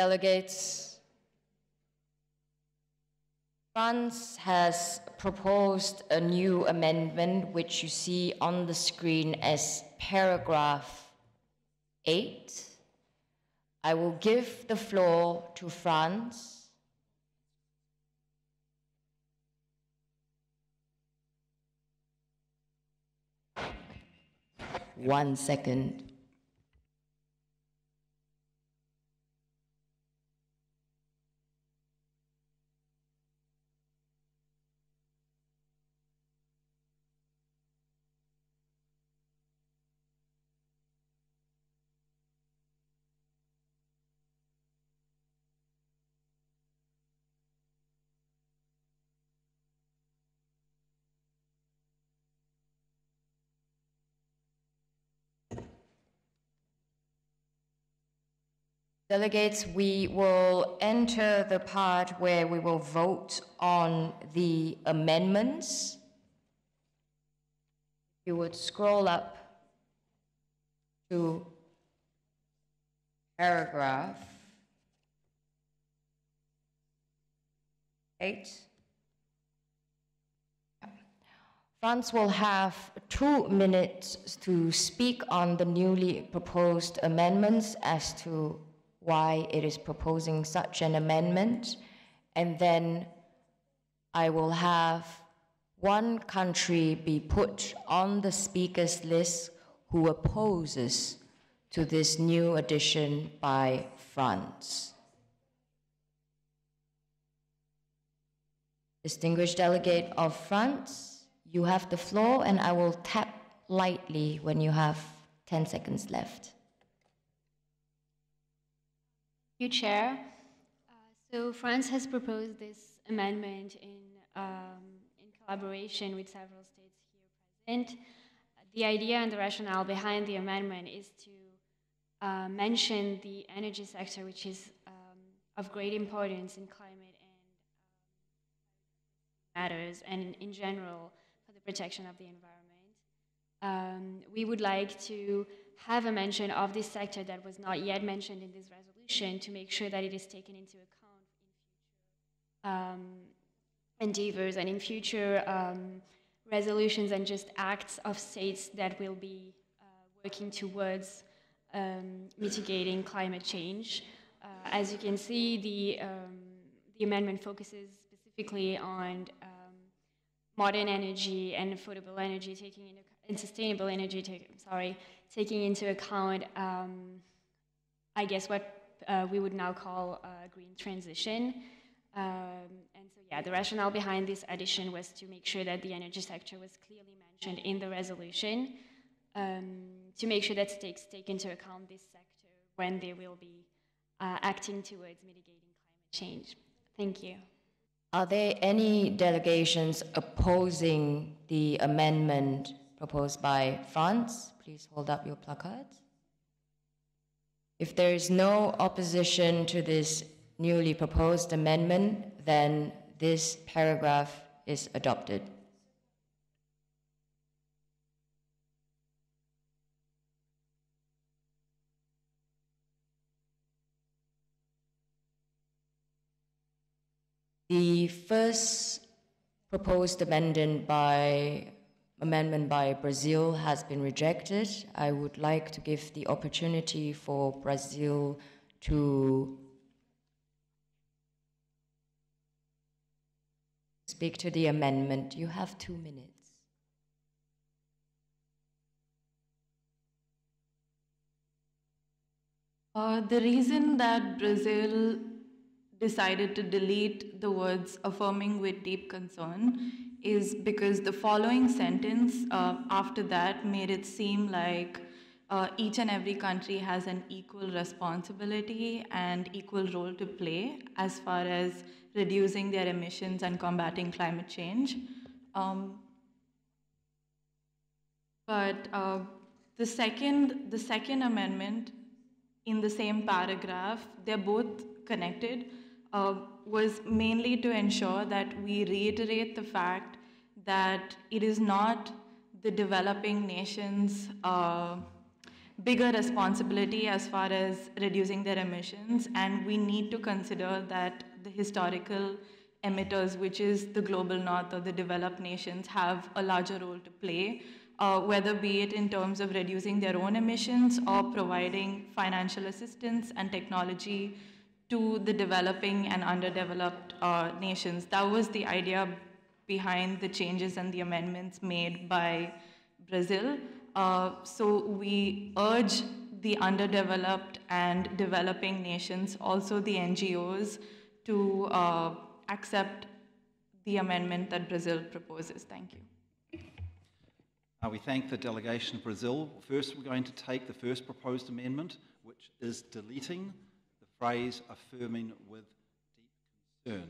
Delegates, France has proposed a new amendment, which you see on the screen as paragraph 8. I will give the floor to France. One second. Delegates, we will enter the part where we will vote on the amendments. You would scroll up to paragraph 8. France will have 2 minutes to speak on the newly proposed amendments as to why it is proposing such an amendment, and then I will have one country be put on the speakers list who opposes to this new addition by France. Distinguished delegate of France, you have the floor, and I will tap lightly when you have 10 seconds left. Thank you, Chair. So France has proposed this amendment in collaboration with several states here present. The idea and the rationale behind the amendment is to mention the energy sector, which is of great importance in climate and matters, and in general for the protection of the environment. We would like to have a mention of this sector that was not yet mentioned in this resolution, to make sure that it is taken into account in future endeavors and in future resolutions and just acts of states that will be working towards mitigating climate change. As you can see, the amendment focuses specifically on modern energy and affordable energy, and sustainable energy, taking into account, I guess, what we would now call green transition. And so, yeah, the rationale behind this addition was to make sure that the energy sector was clearly mentioned in the resolution, to make sure that states take into account this sector when they will be acting towards mitigating climate change. Thank you. Are there any delegations opposing the amendment proposed by France? Please hold up your placards. If there is no opposition to this newly proposed amendment, then this paragraph is adopted. The first proposed amendment by Brazil has been rejected. I would like to give the opportunity for Brazil to speak to the amendment. You have 2 minutes. The reason that Brazil decided to delete the words "affirming with deep concern" is because the following sentence after that made it seem like each and every country has an equal responsibility and equal role to play as far as reducing their emissions and combating climate change. But the second amendment in the same paragraph, they're both connected, was mainly to ensure that we reiterate the fact that it is not the developing nations bigger responsibility as far as reducing their emissions, and we need to consider that the historical emitters, which is the global north or the developed nations, have a larger role to play, whether be it in terms of reducing their own emissions or providing financial assistance and technology to the developing and underdeveloped nations. That was the idea behind the changes and the amendments made by Brazil. So we urge the underdeveloped and developing nations, also the NGOs, to accept the amendment that Brazil proposes. Thank you. We thank the delegation of Brazil. First, we're going to take the first proposed amendment, which is deleting the phrase affirming with deep concern.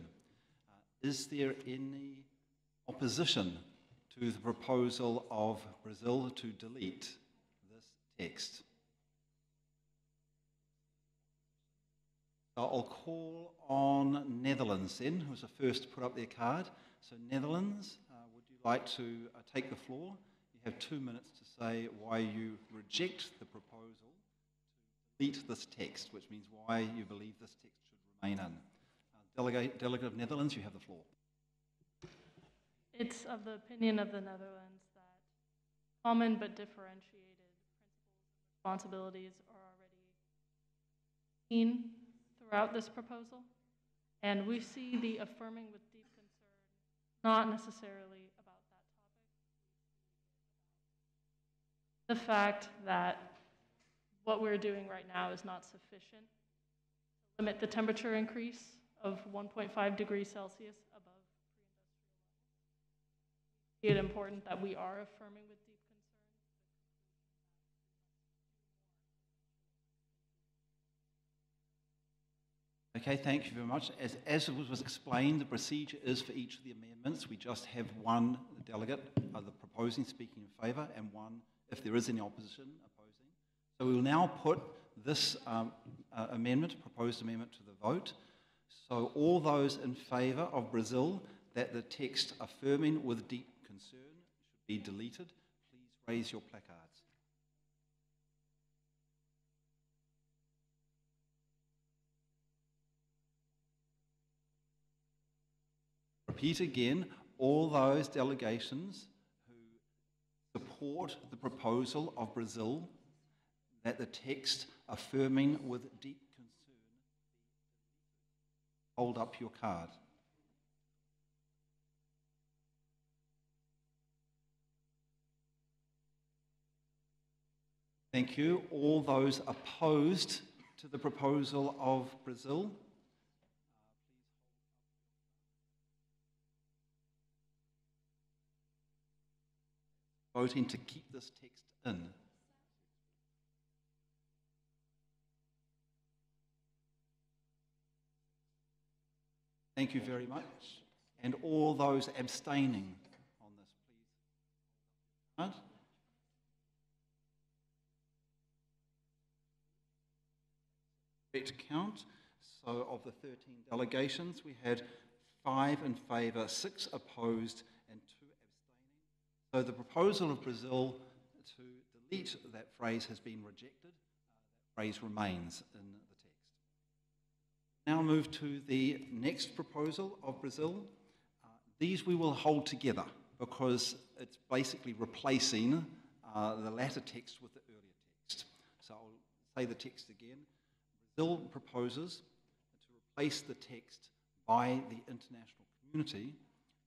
Is there any opposition to the proposal of Brazil to delete this text? So I'll call on Netherlands then, who was the first to put up their card. So Netherlands, would you like to take the floor? You have 2 minutes to say why you reject the proposal to delete this text, which means why you believe this text should remain in. Delegate of Netherlands, you have the floor. It's of the opinion of the Netherlands that common but differentiated principles and responsibilities are already seen throughout this proposal, and we see the affirming with deep concern not necessarily about that topic. The fact that what we're doing right now is not sufficient to limit the temperature increase of 1.5 degrees Celsius above pre-industrial levels. We see it important that we are affirming with deep concern. Okay, thank you very much. As was explained, the procedure is for each of the amendments. We just have one delegate, the proposing, speaking in favour, and one, if there is any opposition, opposing. So we will now put this proposed amendment, to the vote. So all those in favour of Brazil, that the text affirming with deep concern should be deleted, please raise your placards. Repeat again, all those delegations who support the proposal of Brazil that the text affirming with deep concern, hold up your card. Thank you. All those opposed to the proposal of Brazil, voting to keep this text in. Thank you very much. And all those abstaining on this, please. Right? Correct count. So of the 13 delegations, we had 5 in favour, 6 opposed, and 2 abstaining. So the proposal of Brazil to delete that phrase has been rejected. That phrase remains in the text. Now move to the next proposal of Brazil. These we will hold together because it's basically replacing the latter text with the earlier text. So I'll say the text again. Brazil proposes to replace the text by the international community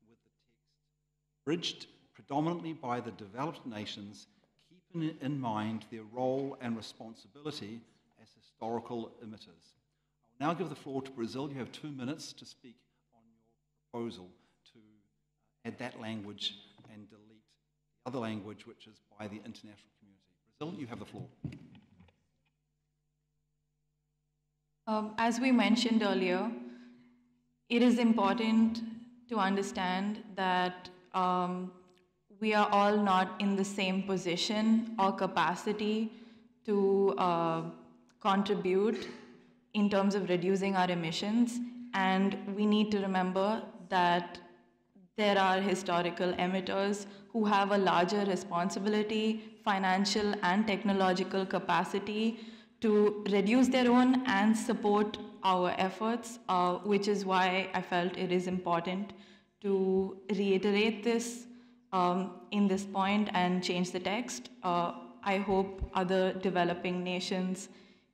with the text bridged predominantly by the developed nations, keeping in mind their role and responsibility as historical emitters. I will now give the floor to Brazil. You have 2 minutes to speak on your proposal to add that language and delete the other language, which is by the international community. Brazil, you have the floor. As we mentioned earlier, it is important to understand that we are all not in the same position or capacity to contribute in terms of reducing our emissions, and we need to remember that there are historical emitters who have a larger responsibility financial and technological capacity to reduce their own and support our efforts, which is why I felt it is important to reiterate this in this point and change the text. I hope other developing nations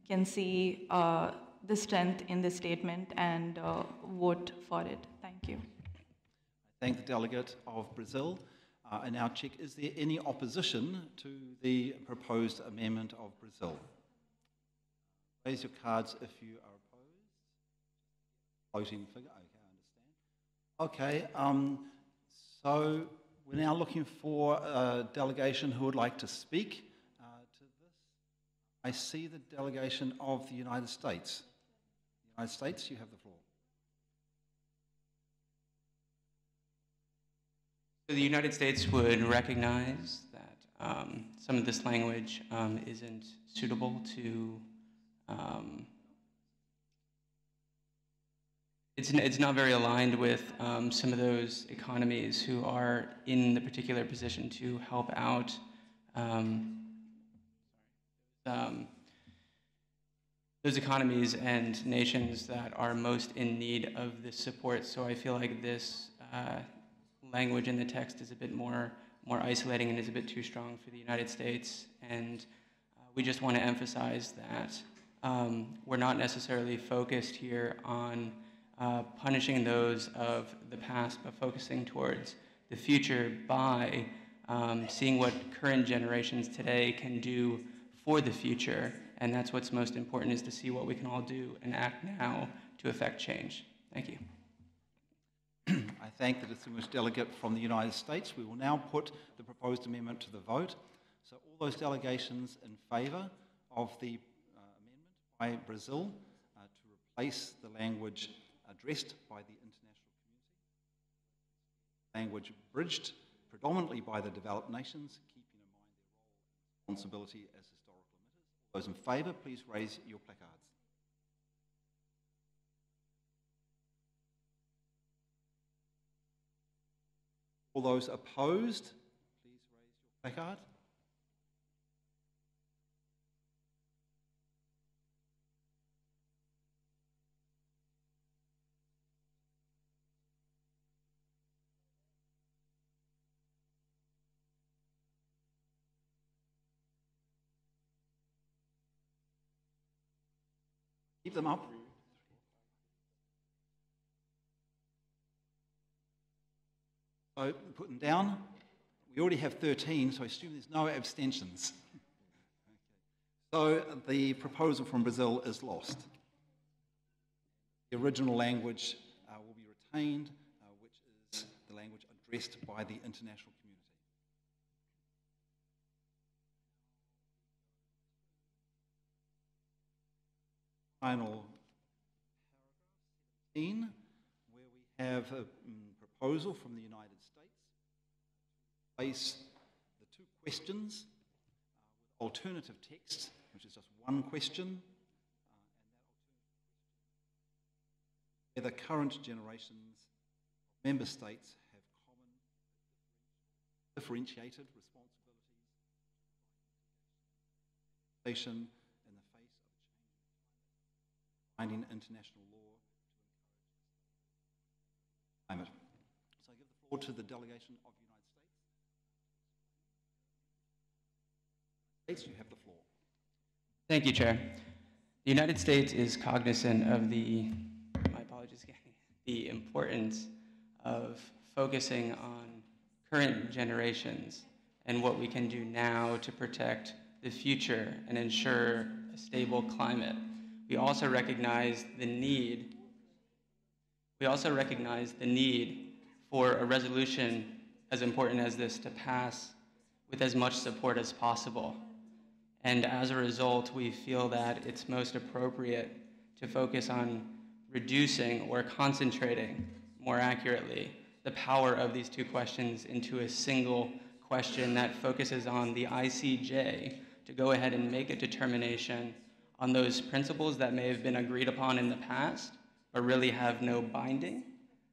can see the strength in this statement and vote for it. Thank you. I thank the delegate of Brazil. I now check, is there any opposition to the proposed amendment of Brazil? Raise your cards if you are opposed. Floating figure, okay, I understand. Okay, so we're now looking for a delegation who would like to speak to this. I see the delegation of the United States. United States, you have the floor. So the United States would recognize that some of this language isn't suitable to, it's not very aligned with some of those economies who are in the particular position to help out those economies and nations that are most in need of this support. So I feel like this language in the text is a bit more isolating and is a bit too strong for the United States. And we just want to emphasize that we're not necessarily focused here on punishing those of the past, but focusing towards the future by seeing what current generations today can do for the future. And that's what's most important, is to see what we can all do and act now to affect change. Thank you. I thank the distinguished delegate from the United States. We will now put the proposed amendment to the vote. So all those delegations in favour of the amendment by Brazil to replace the language addressed by the international community, language bridged predominantly by the developed nations, keeping in mind their role and responsibility as historical emitters. All those in favour, please raise your placards. All those opposed, please raise your placard. Keep them up. So put them down. We already have 13, so I assume there's no abstentions. Okay. So the proposal from Brazil is lost. The original language will be retained, which is the language addressed by the international community. Final paragraph 17, where we have a proposal from the United States to replace the two questions with alternative text, which is just one question, and that alternative question, whether current generations of member states have common differentiated responsibilities in the face of changing international law to encourage climate. So I give the floor to the delegation of the United States. You have the floor. Thank you, Chair. The United States is cognizant of the importance of focusing on current generations and what we can do now to protect the future and ensure a stable climate. We also recognize the need for a resolution as important as this to pass with as much support as possible. And as a result, we feel that it's most appropriate to focus on reducing or concentrating, more accurately, the power of these two questions into a single question that focuses on the ICJ to go ahead and make a determination on those principles that may have been agreed upon in the past, but really have no binding,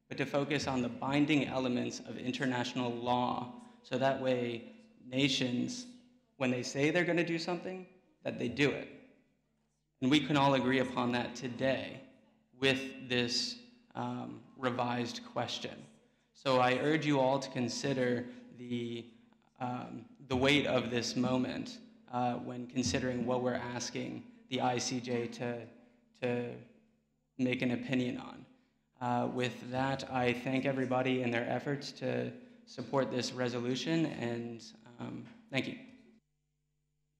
but to focus on the binding elements of international law, so that way nations when they say they're going to do something, that they do it. And we can all agree upon that today with this revised question. So I urge you all to consider the weight of this moment when considering what we're asking the ICJ to make an opinion on. With that, I thank everybody in their efforts to support this resolution, and thank you.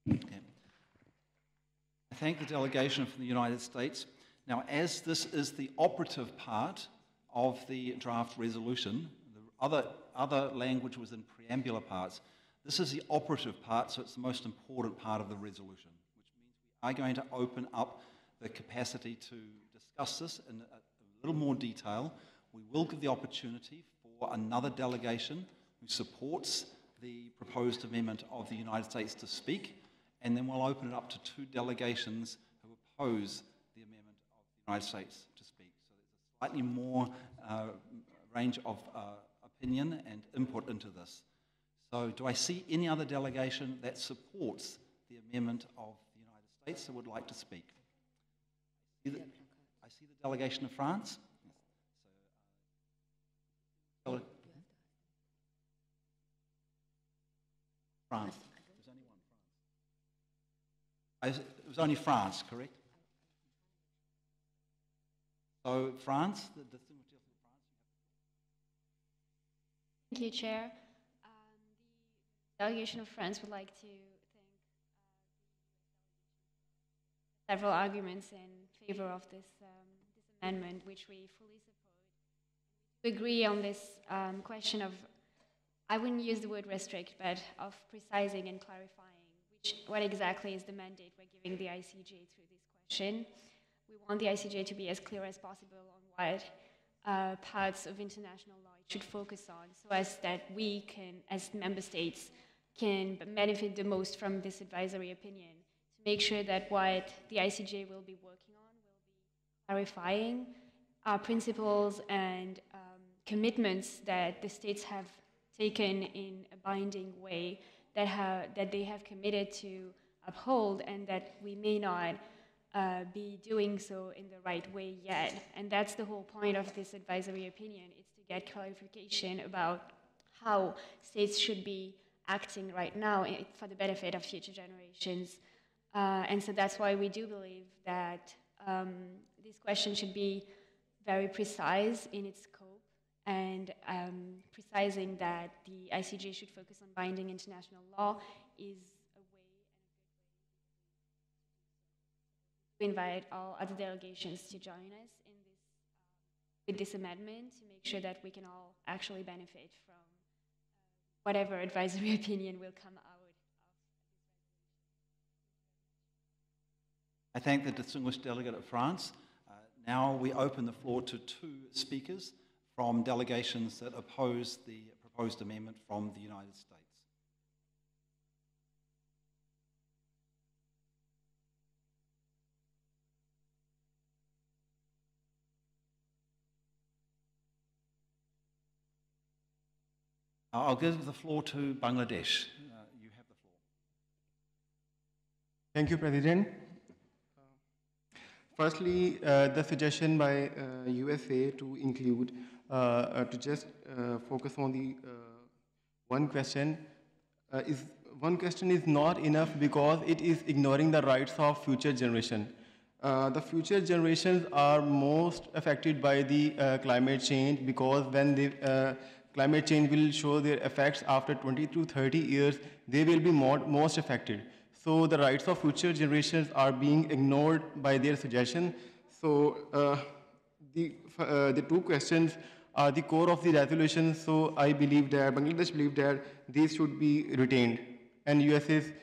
Okay. I thank the delegation from the United States. Now, as this is the operative part of the draft resolution, the other language was in preambular parts. This is the operative part, so it's the most important part of the resolution, which means we are going to open up the capacity to discuss this in a little more detail. We will give the opportunity for another delegation who supports the proposed amendment of the United States to speak, and then we'll open it up to two delegations who oppose the amendment of the United States to speak. So there's a slightly more range of opinion and input into this. So do I see any other delegation that supports the amendment of the United States that would like to speak? I see the delegation of France. So, France. There's only one France. It was only France, correct? So France, the distinguished delegate of France. Thank you, Chair. The delegation of France would like to thank several arguments in favor of this amendment, which we fully support. We agree on this question of, I wouldn't use the word restrict, but of precising and clarifying what exactly is the mandate we're giving the ICJ through this question. We want the ICJ to be as clear as possible on what parts of international law it should focus on, so as that we can, as member states, can benefit the most from this advisory opinion, to make sure that what the ICJ will be working on will be clarifying our principles and commitments that the states have taken in a binding way, that they have committed to uphold, and that we may not be doing so in the right way yet. And that's the whole point of this advisory opinion, is to get clarification about how states should be acting right now for the benefit of future generations. And so that's why we do believe that this question should be very precise in its scope, and precising that the ICJ should focus on binding international law is a way and a good way to invite all other delegations to join us in this, with this amendment, to make sure that we can all actually benefit from whatever advisory opinion will come out of this resolution. I thank the distinguished delegate of France. Now we open the floor to two speakers from delegations that oppose the proposed amendment from the United States. I'll give the floor to Bangladesh. You have the floor. Thank you, President. Firstly, the suggestion by USA to include, to just focus on the one question is not enough, because it is ignoring the rights of future generation. The future generations are most affected by the climate change, because when the climate change will show their effects after 20 to 30 years, they will be most affected. So the rights of future generations are being ignored by their suggestion. So the two questions are the core of the resolution. So I believe that Bangladesh believe that these should be retained, and USA's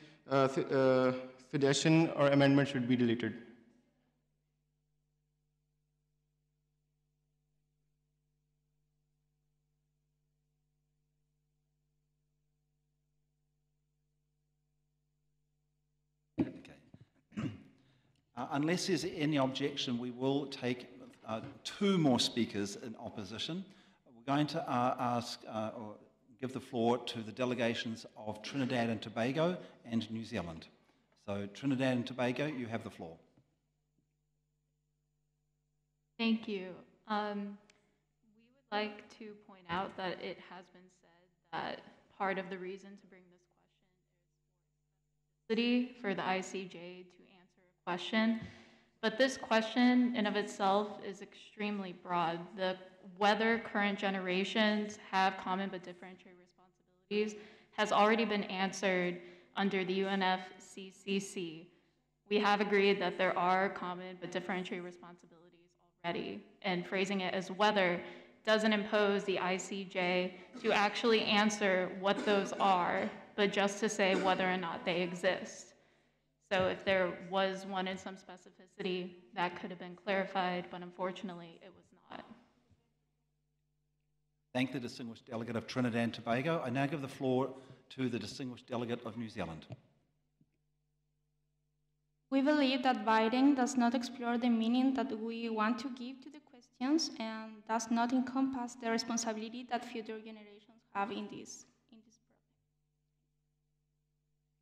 suggestion or amendment should be deleted. Unless there's any objection, we will take two more speakers in opposition. We're going to ask or give the floor to the delegations of Trinidad and Tobago and New Zealand. So Trinidad and Tobago, you have the floor. Thank you. We would like to point out that it has been said that part of the reason to bring this question is for the ICJ to answer a question. But this question in of itself is extremely broad. Whether current generations have common but differentiated responsibilities has already been answered under the UNFCCC. We have agreed that there are common but differentiated responsibilities already, and phrasing it as whether doesn't impose the ICJ to actually answer what those are, but just to say whether or not they exist. So if there was one in some specificity, that could have been clarified, but unfortunately it was not. Thank the distinguished delegate of Trinidad and Tobago. I now give the floor to the distinguished delegate of New Zealand. We believe that writing does not explore the meaning that we want to give to the questions and does not encompass the responsibility that future generations have in this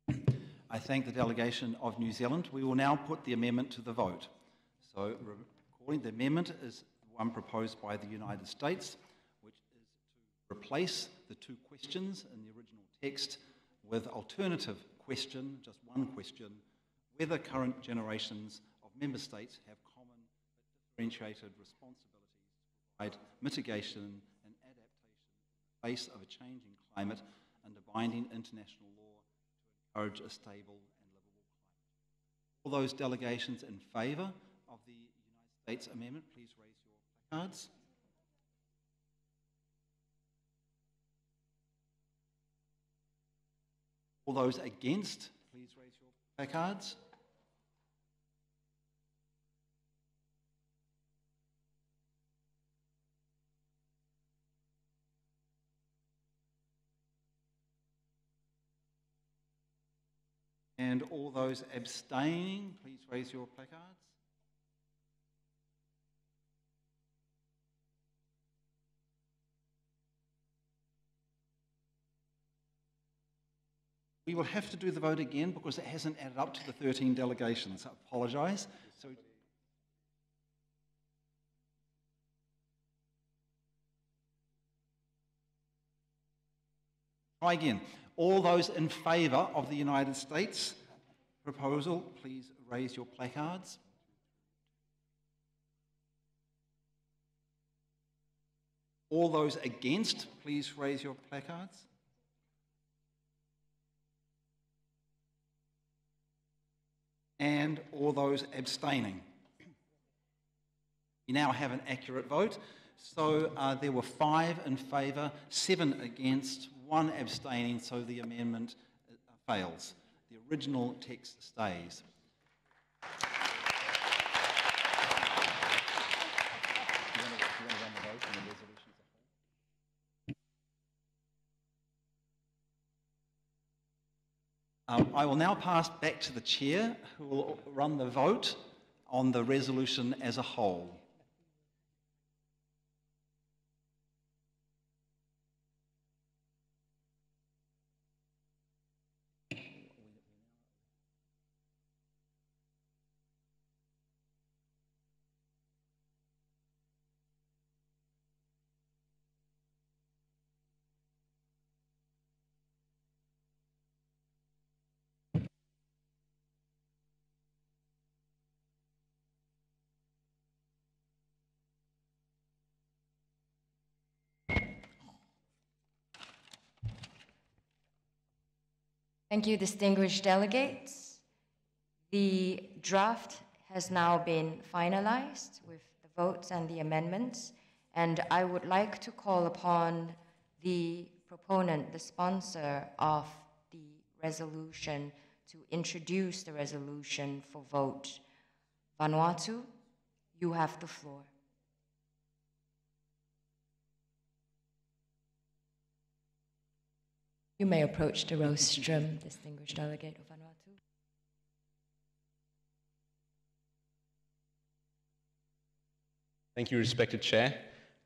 problem. I thank the delegation of New Zealand. We will now put the amendment to the vote. So, recording the amendment is the one proposed by the United States, which is to replace the two questions in the original text with alternative question, just one question, whether current generations of member states have common but differentiated responsibilities to provide mitigation and adaptation in the face of a changing climate under binding international law to encourage a stable and livable climate. All those delegations in favour of the United States amendment, please raise your placards. All those against, please raise your placards. And all those abstaining, please raise your placards. We will have to do the vote again because it hasn't added up to the 13 delegations. I apologise. So, try again. All those in favour of the United States proposal, please raise your placards. All those against, please raise your placards. And all those abstaining. We now have an accurate vote. So there were 5 in favour, 7 against, 1 abstaining, so the amendment fails. The original text stays. I will now pass back to the chair, who will run the vote on the resolution as a whole. Thank you, distinguished delegates. The draft has now been finalized with the votes and the amendments, and I would like to call upon the proponent, the sponsor of the resolution, to introduce the resolution for vote. Vanuatu, you have the floor. You may approach the rostrum, distinguished delegate of Vanuatu. Thank you, respected Chair,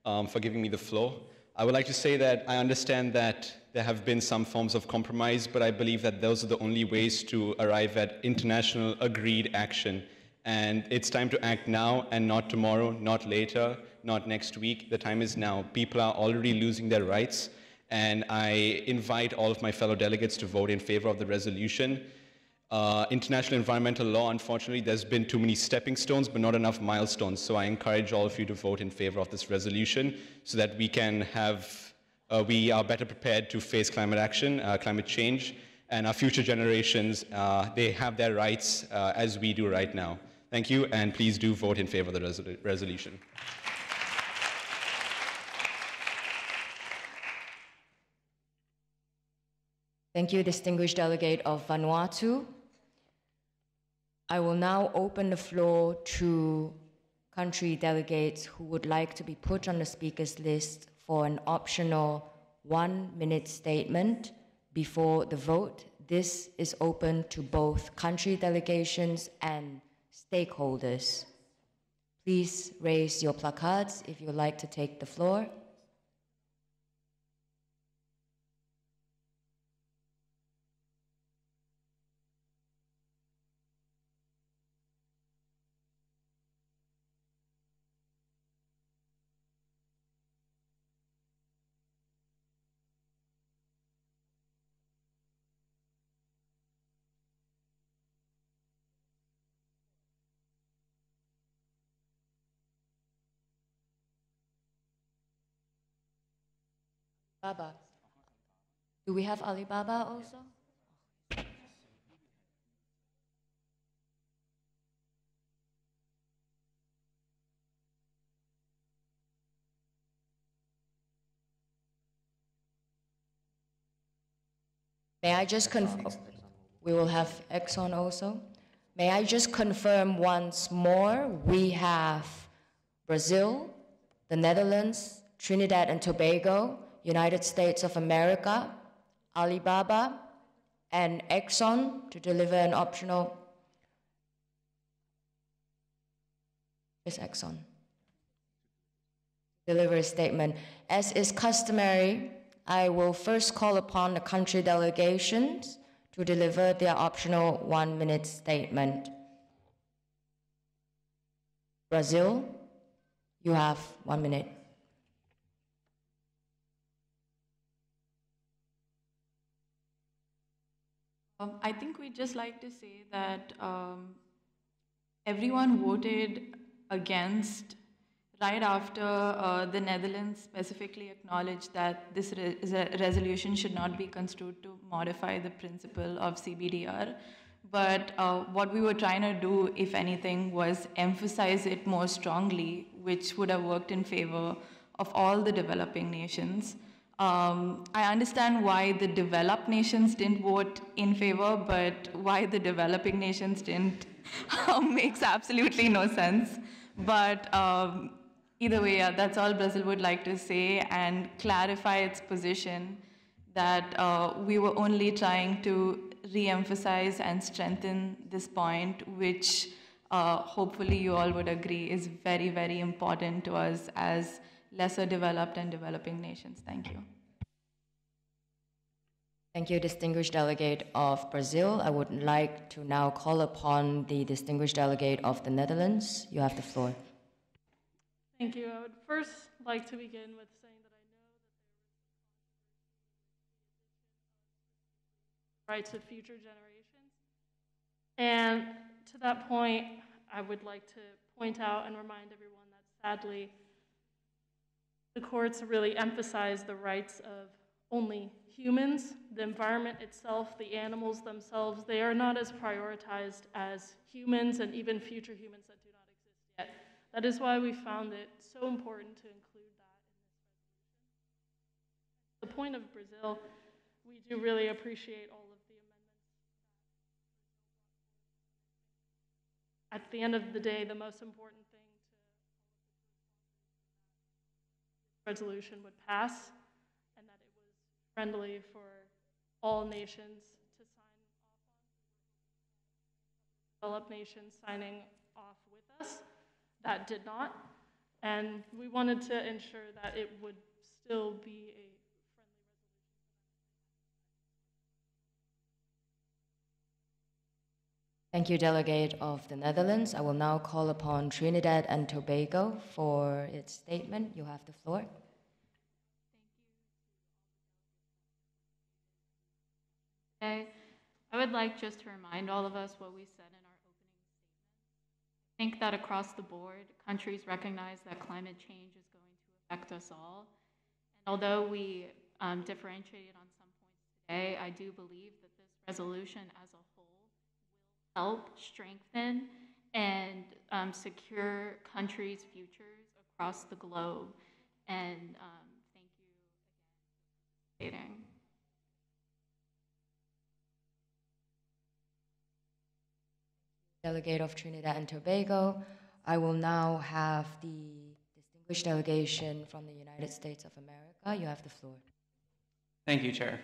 for giving me the floor. I would like to say that I understand that there have been some forms of compromise, but I believe that those are the only ways to arrive at international agreed action. And it's time to act now and not tomorrow, not later, not next week. The time is now. People are already losing their rights, and I invite all of my fellow delegates to vote in favor of the resolution. International environmental law, unfortunately, there's been too many stepping stones, but not enough milestones. So I encourage all of you to vote in favor of this resolution so that we can have, we are better prepared to face climate action, climate change, and our future generations, they have their rights as we do right now. Thank you, and please do vote in favor of the resolution. Thank you, distinguished delegate of Vanuatu. I will now open the floor to country delegates who would like to be put on the speakers list for an optional 1-minute statement before the vote. This is open to both country delegations and stakeholders. Please raise your placards if you'd like to take the floor. Baba. Do we have Alibaba also? May I just confirm? We will have Exxon also. May I just confirm once more? We have Brazil, the Netherlands, Trinidad and Tobago, United States of America, Alibaba, and Exxon to deliver an optional. Is Exxon. Deliver a statement. As is customary, I will first call upon the country delegations to deliver their optional 1-minute statement. Brazil, you have 1 minute. I think we'd just like to say that everyone voted against right after the Netherlands specifically acknowledged that this resolution should not be construed to modify the principle of CBDR. But what we were trying to do, if anything, was emphasize it more strongly, which would have worked in favor of all the developing nations. I understand why the developed nations didn't vote in favor, but why the developing nations didn't makes absolutely no sense. But either way, yeah, that's all Brazil would like to say and clarify its position that we were only trying to re-emphasize and strengthen this point, which hopefully you all would agree is very, very important to us as lesser developed and developing nations. Thank you. Thank you, distinguished delegate of Brazil. I would like to now call upon the distinguished delegate of the Netherlands. You have the floor. Thank you. I would first like to begin with saying that I know that there was rights of future generations. And to that point, I would like to point out and remind everyone that sadly, the courts really emphasize the rights of only humans. The environment itself, the animals themselves, they are not as prioritized as humans and even future humans that do not exist yet. That is why we found it so important to include that in this resolution. The point of Brazil, we do really appreciate all of the amendments. At the end of the day, the most important thing to resolution would pass, and that it was friendly for all nations to sign off on. Developed nations signing off with us. That did not, and we wanted to ensure that it would still be a friendly resolution. Thank you, Delegate of the Netherlands. I will now call upon Trinidad and Tobago for its statement. You have the floor. Today, I would like just to remind all of us what we said in our opening statement. I think that across the board, countries recognize that climate change is going to affect us all. And although we differentiated on some points today, I do believe that this resolution as a whole will help strengthen and secure countries' futures across the globe. And thank you again for participating. Delegate of Trinidad and Tobago. I will now have the distinguished delegation from the United States of America. You have the floor. Thank you, Chair.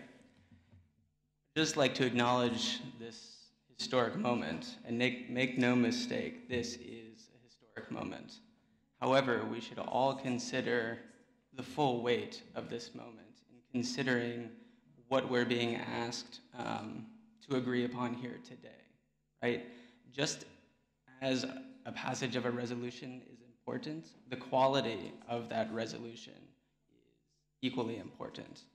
I'd just like to acknowledge this historic moment and make no mistake, this is a historic moment. However, we should all consider the full weight of this moment in considering what we're being asked to agree upon here today, right? Just as a passage of a resolution is important, the quality of that resolution is equally important.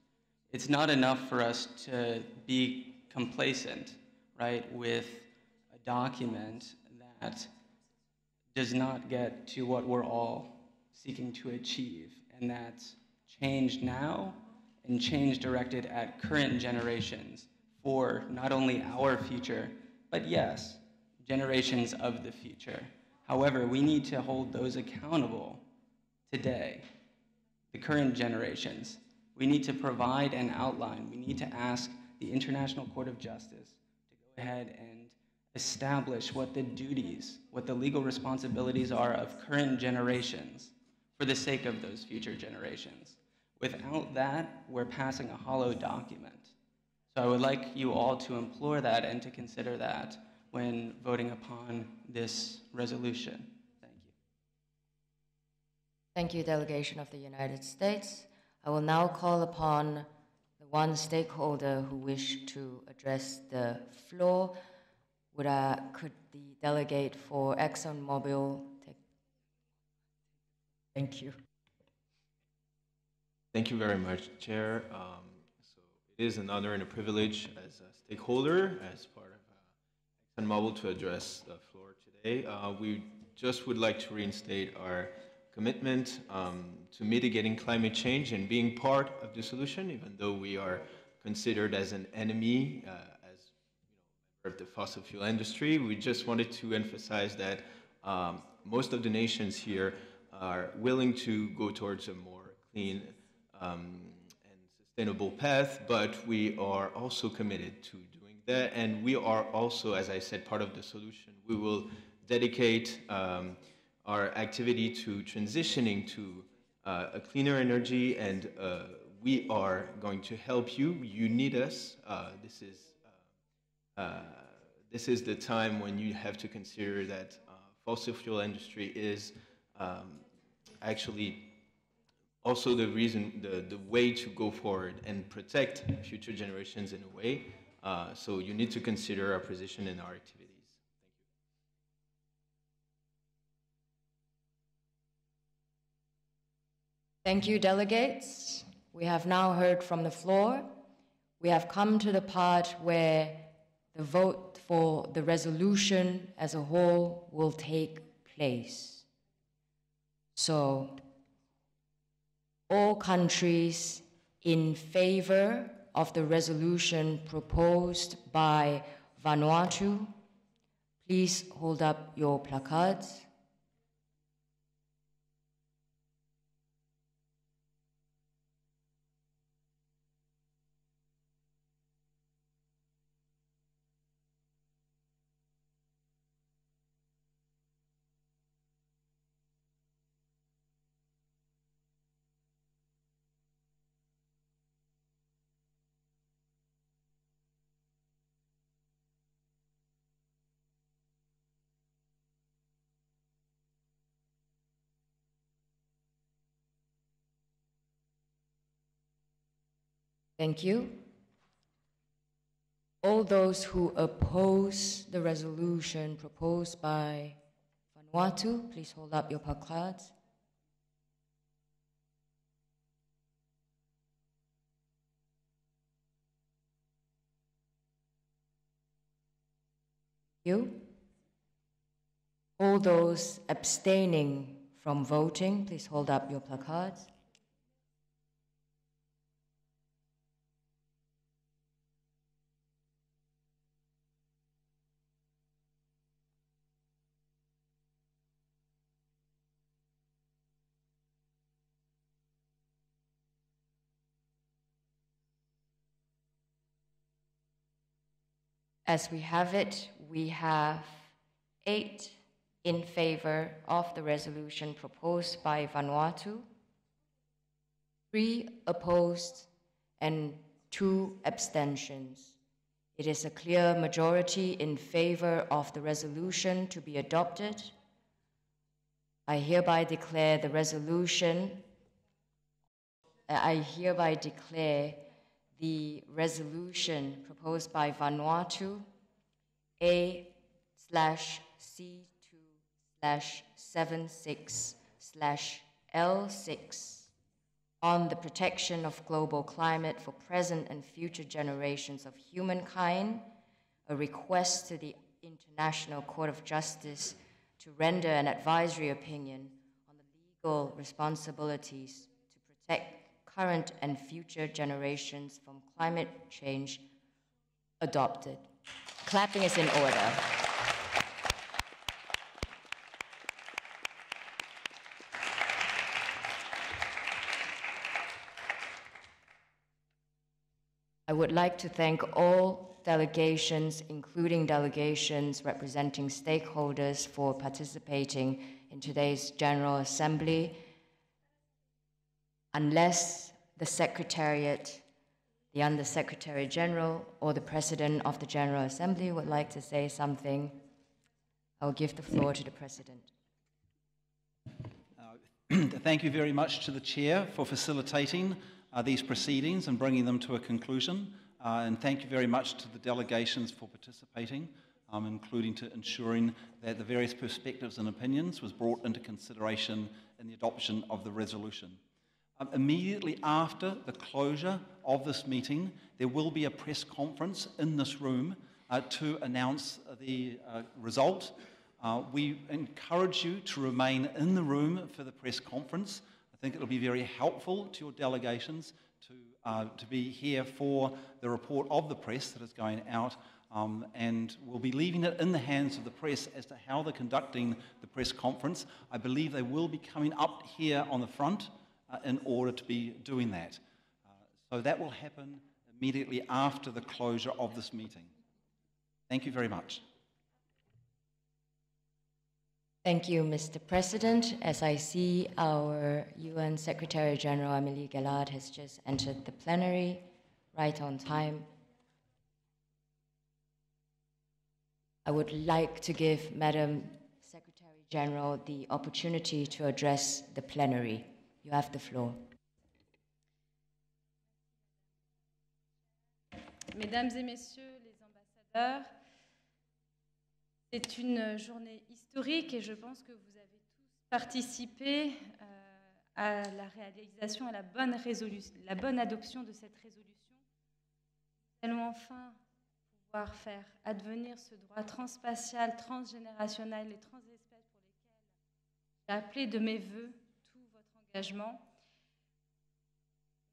It's not enough for us to be complacent, right, with a document that does not get to what we're all seeking to achieve, and that's change now and change directed at current generations for not only our future, but yes, generations of the future. However, we need to hold those accountable today, the current generations. We need to provide an outline. We need to ask the International Court of Justice to go ahead and establish what the duties, what the legal responsibilities are of current generations for the sake of those future generations. Without that, we're passing a hollow document. So I would like you all to implore that and to consider that when voting upon this resolution. Thank you. Thank you, delegation of the United States. I will now call upon the one stakeholder who wished to address the floor. Could the delegate for ExxonMobil take? Thank you. Thank you very much, Chair. So it is an honor and a privilege as a stakeholder, as part of ExxonMobil, to address the floor today. We just would like to reinstate our commitment to mitigating climate change and being part of the solution, even though we are considered as an enemy, as member of the fossil fuel industry. We just wanted to emphasize that most of the nations here are willing to go towards a more clean and sustainable path, but we are also committed to doing that, and we are also, as I said, part of the solution. We will dedicate our activity to transitioning to a cleaner energy, and we are going to help you. You need us. This is the time when you have to consider that fossil fuel industry is actually also the reason, the way to go forward and protect future generations in a way. So you need to consider our position and our activities. Thank you, delegates. We have now heard from the floor. We have come to the part where the vote for the resolution as a whole will take place. So, all countries in favor of the resolution proposed by Vanuatu, please hold up your placards. Thank you. All those who oppose the resolution proposed by Vanuatu, please hold up your placards. You. All those abstaining from voting, please hold up your placards. As we have it, we have 8 in favor of the resolution proposed by Vanuatu, 3 opposed, and 2 abstentions. It is a clear majority in favor of the resolution to be adopted. I hereby declare the resolution, proposed by Vanuatu A/C2/76/L6 on the protection of global climate for present and future generations of humankind, a request to the International Court of Justice to render an advisory opinion on the legal responsibilities to protect current and future generations from climate change, adopted. Clapping is in order. I would like to thank all delegations, including delegations representing stakeholders, for participating in today's General Assembly. Unless the Secretariat, the Under-Secretary General, or the President of the General Assembly would like to say something, I'll give the floor to the President. Thank you very much to the Chair for facilitating these proceedings and bringing them to a conclusion. And thank you very much to the delegations for participating, including to ensuring that the various perspectives and opinions was brought into consideration in the adoption of the resolution. Immediately after the closure of this meeting, there will be a press conference in this room to announce the result. We encourage you to remain in the room for the press conference. I think it will be very helpful to your delegations to be here for the report of the press that is going out, and we'll be leaving it in the hands of the press as to how they're conducting the press conference. I believe they will be coming up here on the front in order to be doing that. So that will happen immediately after the closure of this meeting. Thank you very much. Thank you, Mr. President. As I see, our UN Secretary General Amélie Gallard has just entered the plenary right on time. I would like to give Madam Secretary General the opportunity to address the plenary. You have the floor. Mesdames et Messieurs les ambassadeurs, c'est une journée historique et je pense que vous avez tous participé à la réalisation, à la bonne adoption de cette résolution. Nous allons enfin pouvoir faire advenir ce droit transspatial, transgénérationnel et transespèce pour lesquels j'ai appelé de mes vœux tout votre engagement.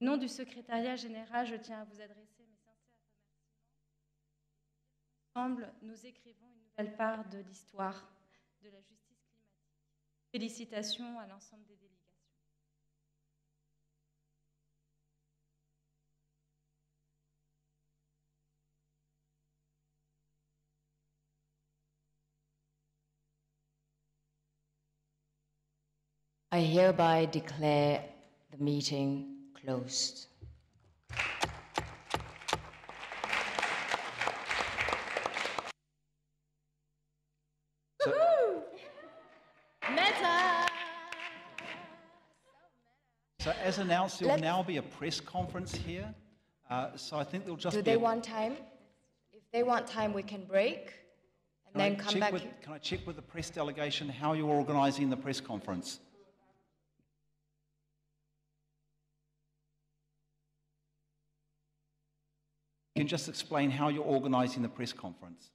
Au nom du secrétariat général, je tiens à vous adresser mes sincères remerciements. Ensemble, nous écrivons une nouvelle part de l'histoire de la justice climatique. Félicitations à l'ensemble des délégations. I hereby declare the meeting closed. So as announced, there will now be a press conference here So I think there'll just Do be they want time? If they want time, we can break and Can I then come check back. with- Can I check with the press delegation how you're organising the press conference? Can you just explain how you're organising the press conference?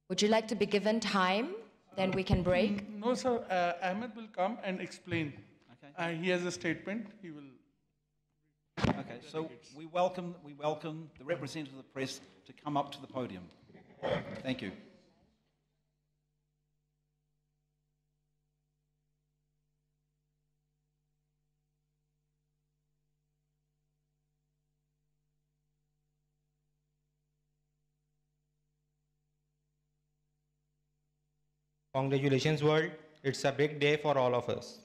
Would you like to be given time? Then we can break. No, sir. Ahmed will come and explain. Okay. He has a statement. He will. Okay, so we welcome the representative of the press to come up to the podium. Thank you. Congratulations, world. It's a big day for all of us.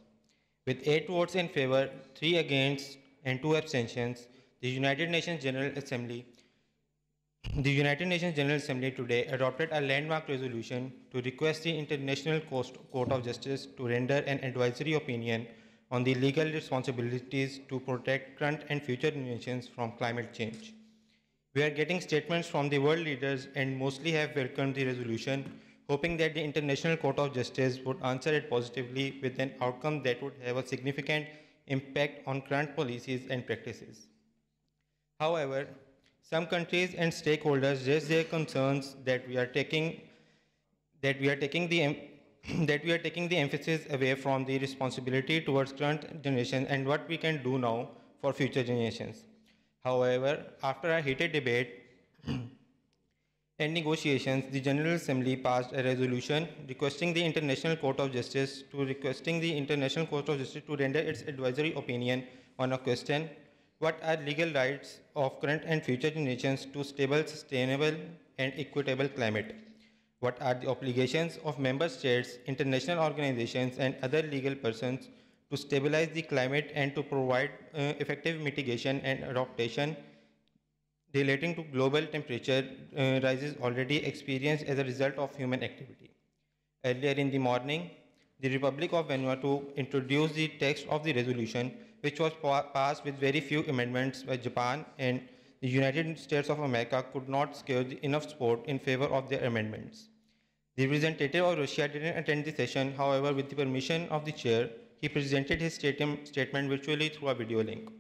With 8 votes in favor, 3 against, and 2 abstentions, the United Nations General Assembly today adopted a landmark resolution to request the International Court of Justice to render an advisory opinion on the legal responsibilities to protect current and future generations from climate change. We are getting statements from the world leaders and mostly have welcomed the resolution, hoping that the International Court of Justice would answer it positively with an outcome that would have a significant impact on current policies and practices. However, some countries and stakeholders raise their concerns that we are taking the emphasis away from the responsibility towards current generation and what we can do now for future generations. However, after a heated debate and negotiations, the General Assembly passed a resolution requesting the International Court of Justice to render its advisory opinion on a question: what are legal rights of current and future generations to stable, sustainable, and equitable climate? What are the obligations of member states, international organizations, and other legal persons to stabilize the climate and to provide effective mitigation and adaptation relating to global temperature rises already experienced as a result of human activity? Earlier in the morning, the Republic of Vanuatu introduced the text of the resolution, which was passed with very few amendments by Japan, and the United States of America could not secure enough support in favor of their amendments. The representative of Russia didn't attend the session. However, with the permission of the chair, he presented his statement virtually through a video link.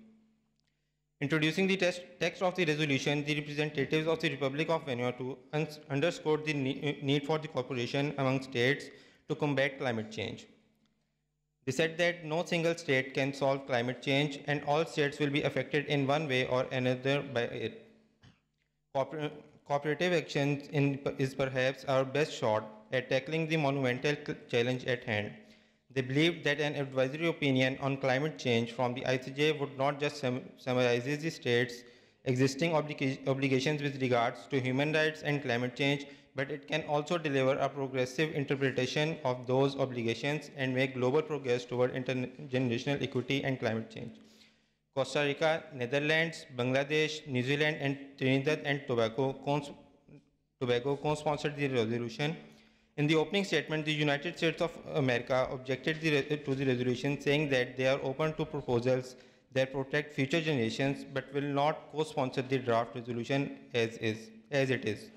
Introducing the text of the resolution, the representatives of the Republic of Vanuatu underscored the need for the cooperation among states to combat climate change. They said that no single state can solve climate change and all states will be affected in one way or another by it. Cooperative action is perhaps our best shot at tackling the monumental challenge at hand. They believed that an advisory opinion on climate change from the ICJ would not just summarize the states' existing obligations with regards to human rights and climate change, but it can also deliver a progressive interpretation of those obligations and make global progress toward intergenerational equity and climate change. Costa Rica, Netherlands, Bangladesh, New Zealand, and Trinidad and Tobago co-sponsored the resolution. In the opening statement, the United States of America objected to the resolution, saying that they are open to proposals that protect future generations, but will not co-sponsor the draft resolution as it is.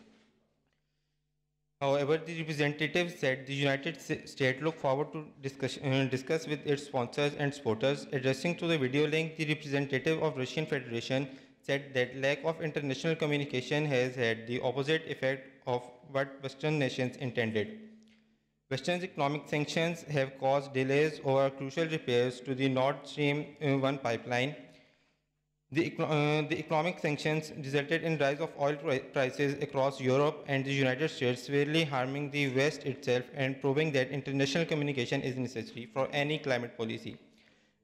However, the representative said the United States look forward to discuss with its sponsors and supporters. Addressing to the video link, the representative of Russian Federation said that lack of international communication has had the opposite effect of what Western nations intended. Western's economic sanctions have caused delays over crucial repairs to the Nord Stream 1 pipeline. The economic sanctions resulted in rise of oil prices across Europe and the United States, severely harming the West itself and proving that international communication is necessary for any climate policy.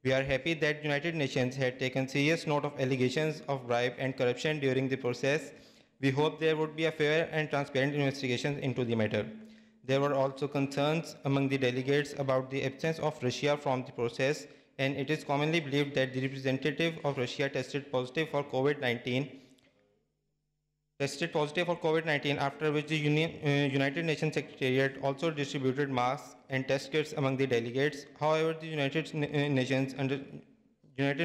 We are happy that United Nations had taken serious note of allegations of bribe and corruption during the process. We hope there would be a fair and transparent investigation into the matter. There were also concerns among the delegates about the absence of Russia from the process, and it is commonly believed that the representative of Russia tested positive for COVID-19, after which the United Nations Secretariat also distributed masks and test kits among the delegates. However, the United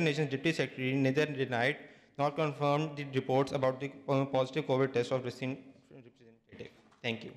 Nations Deputy Secretary neither denied nor confirmed the reports about the positive COVID test of recent representative. Thank you.